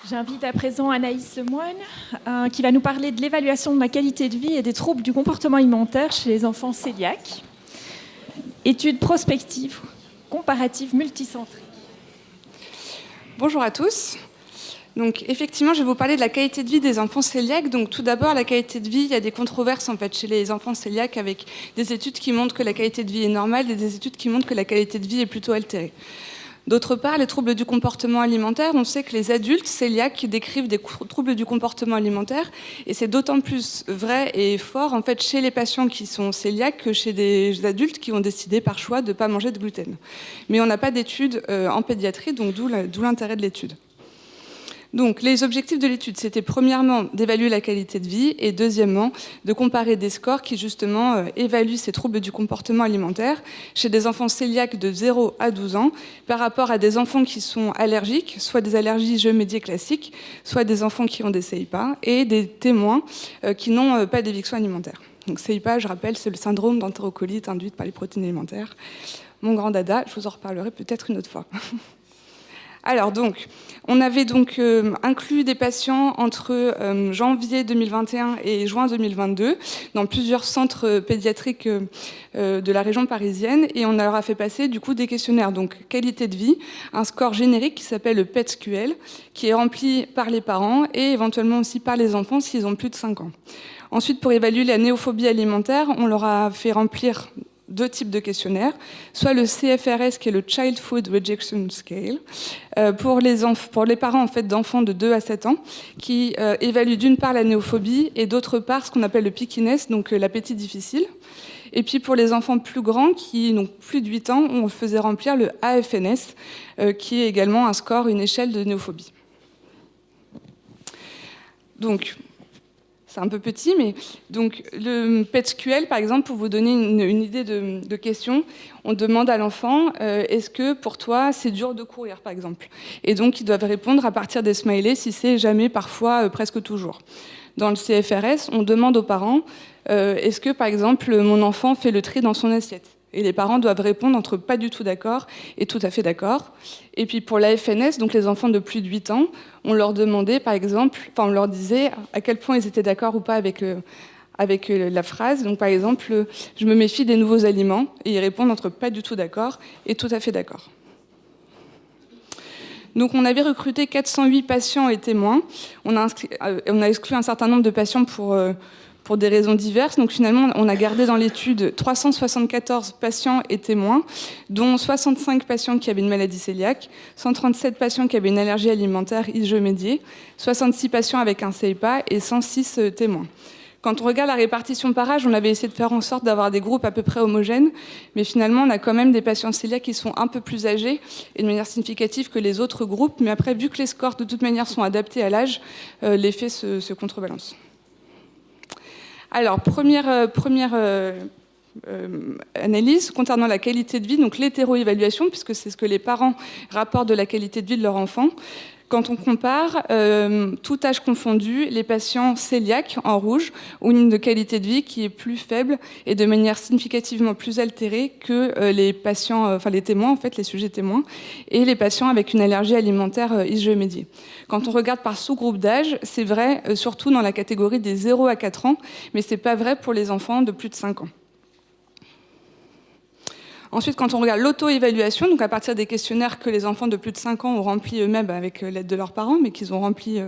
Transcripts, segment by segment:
J'invite à présent Anaïs Lemoine qui va nous parler de l'évaluation de la qualité de vie et des troubles du comportement alimentaire chez les enfants cœliaques. Étude prospective, comparative, multicentrée. Bonjour à tous. Donc, effectivement, je vais vous parler de la qualité de vie des enfants cœliaques. Donc, tout d'abord, la qualité de vie, il y a des controverses en fait chez les enfants cœliaques avec des études qui montrent que la qualité de vie est normale et des études qui montrent que la qualité de vie est plutôt altérée. D'autre part, les troubles du comportement alimentaire, on sait que les adultes cœliaques décrivent des troubles du comportement alimentaire et c'est d'autant plus vrai et fort en fait chez les patients qui sont cœliaques que chez des adultes qui ont décidé par choix de ne pas manger de gluten. Mais on n'a pas d'études en pédiatrie, donc d'où l'intérêt de l'étude. Donc, les objectifs de l'étude, c'était premièrement d'évaluer la qualité de vie et deuxièmement de comparer des scores qui justement évaluent ces troubles du comportement alimentaire chez des enfants cœliaques de 0 à 12 ans par rapport à des enfants qui sont allergiques, soit des allergies jeux médiés classiques, soit des enfants qui ont des CIPA et des témoins qui n'ont pas d'éviction alimentaire. Donc CIPA, je rappelle, c'est le syndrome d'entérocolite induite par les protéines alimentaires. Mon grand dada, je vous en reparlerai peut-être une autre fois. Alors donc, on avait donc inclus des patients entre janvier 2021 et juin 2022 dans plusieurs centres pédiatriques de la région parisienne et on leur a fait passer du coup des questionnaires, donc qualité de vie, un score générique qui s'appelle le PET-SQL, qui est rempli par les parents et éventuellement aussi par les enfants s'ils ont plus de 5 ans. Ensuite, pour évaluer la néophobie alimentaire, on leur a fait remplir deux types de questionnaires, soit le CFRS qui est le Child Food Rejection Scale pour les parents en fait d'enfants de 2 à 7 ans qui évalue d'une part la néophobie et d'autre part ce qu'on appelle le pickiness, donc l'appétit difficile. Et puis pour les enfants plus grands qui n'ont plus de 8 ans, on faisait remplir le AFNS qui est également un score, une échelle de néophobie. Donc c'est un peu petit, mais donc le PET-SQL, par exemple, pour vous donner une idée de question, on demande à l'enfant est-ce que pour toi c'est dur de courir, par exemple. Et donc ils doivent répondre à partir des smileys, si c'est jamais, parfois, presque toujours. Dans le CFRS, on demande aux parents est-ce que, par exemple, mon enfant fait le tri dans son assiette. Et les parents doivent répondre entre pas du tout d'accord et tout à fait d'accord. Et puis pour la FNS, donc les enfants de plus de 8 ans, on leur demandait par exemple, on leur disait à quel point ils étaient d'accord ou pas avec la phrase. Donc par exemple, je me méfie des nouveaux aliments. Et ils répondent entre pas du tout d'accord et tout à fait d'accord. Donc on avait recruté 408 patients et témoins. On a exclu un certain nombre de patients pour des raisons diverses. Donc finalement, on a gardé dans l'étude 374 patients et témoins, dont 65 patients qui avaient une maladie cœliaque, 137 patients qui avaient une allergie alimentaire ischio-médiée, 66 patients avec un CIPA et 106 témoins. Quand on regarde la répartition par âge, on avait essayé de faire en sorte d'avoir des groupes à peu près homogènes, mais finalement, on a quand même des patients cœliaques qui sont un peu plus âgés et de manière significative que les autres groupes. Mais après, vu que les scores de toute manière sont adaptés à l'âge, l'effet se contrebalance. Alors, première analyse concernant la qualité de vie, donc l'hétéroévaluation, puisque c'est ce que les parents rapportent de la qualité de vie de leur enfant. Quand on compare, tout âge confondu, les patients cœliaques en rouge ont une qualité de vie qui est plus faible et de manière significativement plus altérée que les patients, les témoins, en fait, les sujets témoins, et les patients avec une allergie alimentaire ischio-médiée. Quand on regarde par sous-groupe d'âge, c'est vrai surtout dans la catégorie des 0 à 4 ans, mais c'est pas vrai pour les enfants de plus de 5 ans. Ensuite, quand on regarde l'auto-évaluation, donc à partir des questionnaires que les enfants de plus de 5 ans ont remplis eux-mêmes avec l'aide de leurs parents, mais qu'ils ont remplis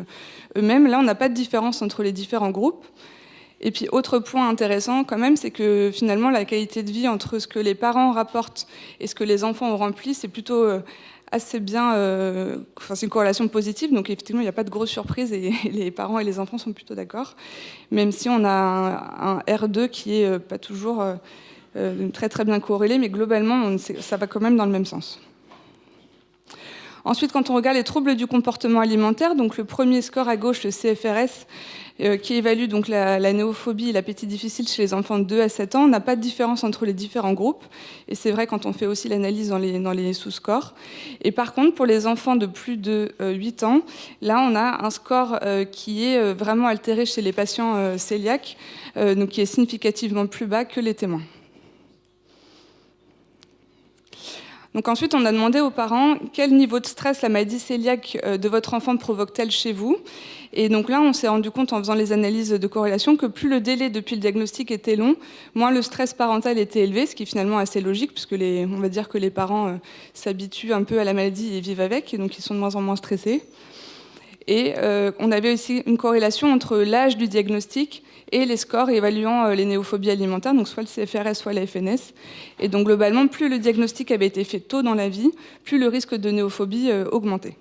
eux-mêmes, là, on n'a pas de différence entre les différents groupes. Et puis, autre point intéressant quand même, c'est que finalement, la qualité de vie entre ce que les parents rapportent et ce que les enfants ont rempli, c'est plutôt assez bien... c'est une corrélation positive, donc effectivement, il n'y a pas de grosse surprise et les parents et les enfants sont plutôt d'accord, même si on a un R2 qui n'est pas toujours... très très bien corrélé, mais globalement, ça va quand même dans le même sens. Ensuite, quand on regarde les troubles du comportement alimentaire, donc le premier score à gauche, le CFRS, qui évalue donc la néophobie et l'appétit difficile chez les enfants de 2 à 7 ans, on n'a pas de différence entre les différents groupes. Et c'est vrai quand on fait aussi l'analyse dans les sous-scores. Et par contre, pour les enfants de plus de 8 ans, là, on a un score qui est vraiment altéré chez les patients cœliaques, donc qui est significativement plus bas que les témoins. Donc ensuite, on a demandé aux parents quel niveau de stress la maladie cœliaque de votre enfant provoque-t-elle chez vous. Et donc là, on s'est rendu compte en faisant les analyses de corrélation que plus le délai depuis le diagnostic était long, moins le stress parental était élevé, ce qui est finalement assez logique, puisque on va dire que les parents s'habituent un peu à la maladie et vivent avec, et donc ils sont de moins en moins stressés. Et on avait aussi une corrélation entre l'âge du diagnostic et les scores évaluant les néophobies alimentaires, donc soit le CFRS, soit la FNS. Et donc globalement, plus le diagnostic avait été fait tôt dans la vie, plus le risque de néophobie augmentait.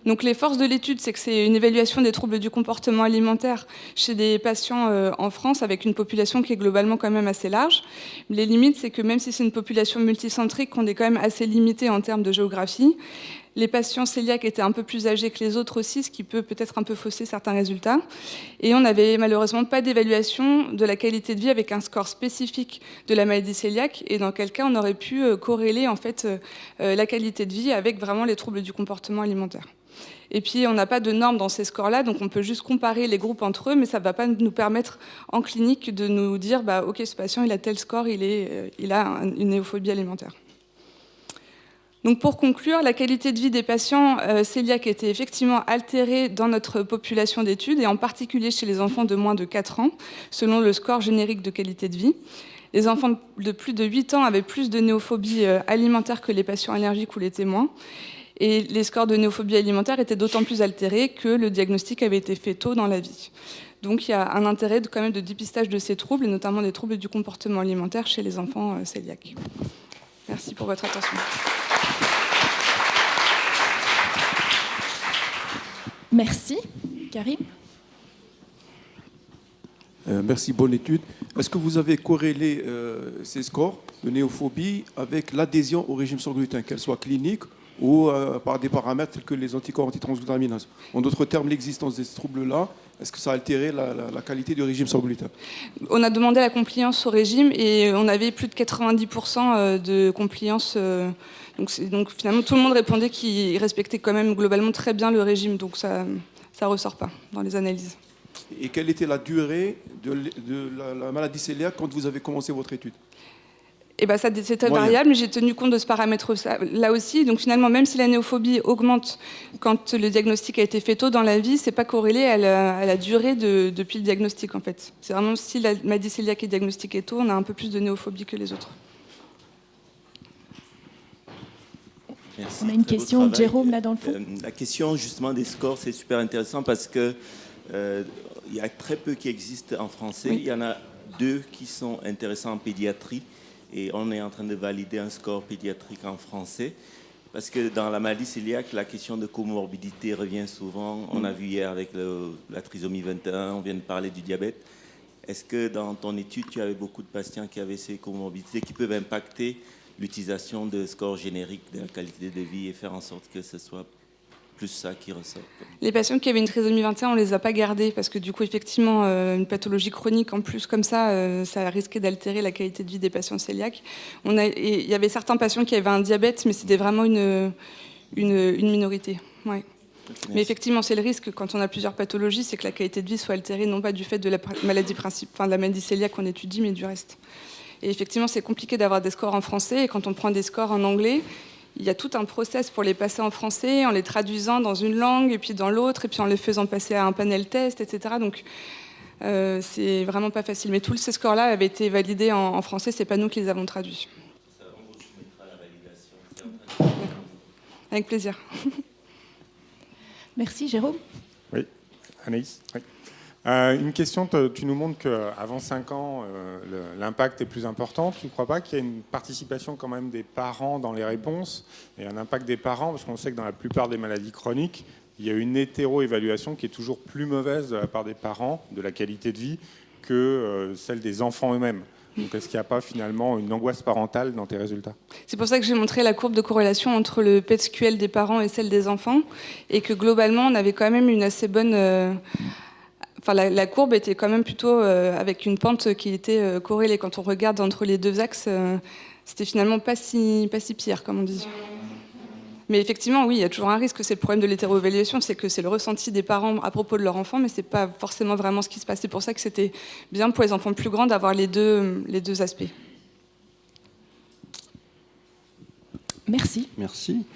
Donc les forces de l'étude, c'est que c'est une évaluation des troubles du comportement alimentaire chez des patients en France, avec une population qui est globalement quand même assez large. Les limites, c'est que même si c'est une population multicentrique, on est quand même assez limité en termes de géographie. Les patients cœliaques étaient un peu plus âgés que les autres aussi, ce qui peut peut-être un peu fausser certains résultats. Et on n'avait malheureusement pas d'évaluation de la qualité de vie avec un score spécifique de la maladie cœliaque, et dans quel cas on aurait pu corréler en fait, la qualité de vie avec vraiment les troubles du comportement alimentaire. Et puis, on n'a pas de normes dans ces scores-là, donc on peut juste comparer les groupes entre eux, mais ça ne va pas nous permettre en clinique de nous dire « Ok, ce patient, il a tel score, il a une néophobie alimentaire ». Donc pour conclure, la qualité de vie des patients cœliaques était effectivement altérée dans notre population d'études, et en particulier chez les enfants de moins de 4 ans, selon le score générique de qualité de vie. Les enfants de plus de 8 ans avaient plus de néophobie alimentaire que les patients allergiques ou les témoins. Et les scores de néophobie alimentaire étaient d'autant plus altérés que le diagnostic avait été fait tôt dans la vie. Donc il y a un intérêt quand même de dépistage de ces troubles, et notamment des troubles du comportement alimentaire chez les enfants cœliaques. Merci pour votre attention. Merci. Karim ? Merci, bonne étude. Est-ce que vous avez corrélé ces scores de néophobie avec l'adhésion au régime sans gluten, qu'elle soit clinique ou par des paramètres tels que les anticorps antitransglutaminase? En d'autres termes, l'existence de ce trouble-là, est-ce que ça a altéré la qualité du régime sans gluten? On a demandé la compliance au régime et on avait plus de 90% de compliance. Donc finalement, tout le monde répondait qu'il respectait quand même globalement très bien le régime. Donc ça ne ressort pas dans les analyses. Et quelle était la durée de la maladie cœliaque quand vous avez commencé votre étude? Eh ben, c'était variable, mais j'ai tenu compte de ce paramètre-là aussi. Donc finalement, même si la néophobie augmente quand le diagnostic a été fait tôt dans la vie, c'est pas corrélé à la durée depuis le diagnostic en fait. C'est vraiment si la maladie cœliaque est diagnostiquée tôt, on a un peu plus de néophobie que les autres. Merci. On a une question de Jérôme là dans le fond. La question justement des scores, c'est super intéressant parce que il y a très peu qui existent en français. Oui. Il y en a 2 qui sont intéressants en pédiatrie. Et on est en train de valider un score pédiatrique en français. Parce que dans la maladie cœliaque, la question de comorbidité revient souvent. On a vu hier avec la trisomie 21, on vient de parler du diabète. Est-ce que dans ton étude, tu avais beaucoup de patients qui avaient ces comorbidités qui peuvent impacter l'utilisation de scores génériques de la qualité de vie et faire en sorte que ce soit plus ça qui ressort? Les patients qui avaient une trisomie 21, on ne les a pas gardés parce que du coup, effectivement, une pathologie chronique en plus comme ça, ça risquait d'altérer la qualité de vie des patients cœliaques. Il y avait certains patients qui avaient un diabète, mais c'était vraiment une minorité. Ouais. Mais effectivement, c'est le risque quand on a plusieurs pathologies, c'est que la qualité de vie soit altérée, non pas du fait de la maladie de la maladie cœliaque qu'on étudie, mais du reste. Et effectivement, c'est compliqué d'avoir des scores en français, et quand on prend des scores en anglais, il y a tout un process pour les passer en français, en les traduisant dans une langue, et puis dans l'autre, et puis en les faisant passer à un panel test, etc. Donc, c'est vraiment pas facile. Mais tous ces scores-là avaient été validés en français, c'est pas nous qui les avons traduits. Ça, on vous soumettra la validation. D'accord. Avec plaisir. Merci, Jérôme. Oui, Anaïs. Oui. Une question, tu nous montres qu'avant 5 ans, l'impact est plus important. Tu ne crois pas qu'il y a une participation quand même des parents dans les réponses et un impact des parents? Parce qu'on sait que dans la plupart des maladies chroniques, il y a une hétéro-évaluation qui est toujours plus mauvaise de la part des parents de la qualité de vie que celle des enfants eux-mêmes. Donc est-ce qu'il n'y a pas finalement une angoisse parentale dans tes résultats? C'est pour ça que j'ai montré la courbe de corrélation entre le PET-SQL des parents et celle des enfants, et que globalement, on avait quand même une assez bonne... la courbe était quand même plutôt avec une pente qui était corrélée. Quand on regarde entre les 2 axes, c'était finalement pas si pire, comme on dit. Mais effectivement, oui, il y a toujours un risque. C'est le problème de l'hétéroévaluation, c'est que c'est le ressenti des parents à propos de leur enfant, mais c'est pas forcément vraiment ce qui se passe. C'est pour ça que c'était bien pour les enfants plus grands d'avoir les deux aspects. Merci. Merci.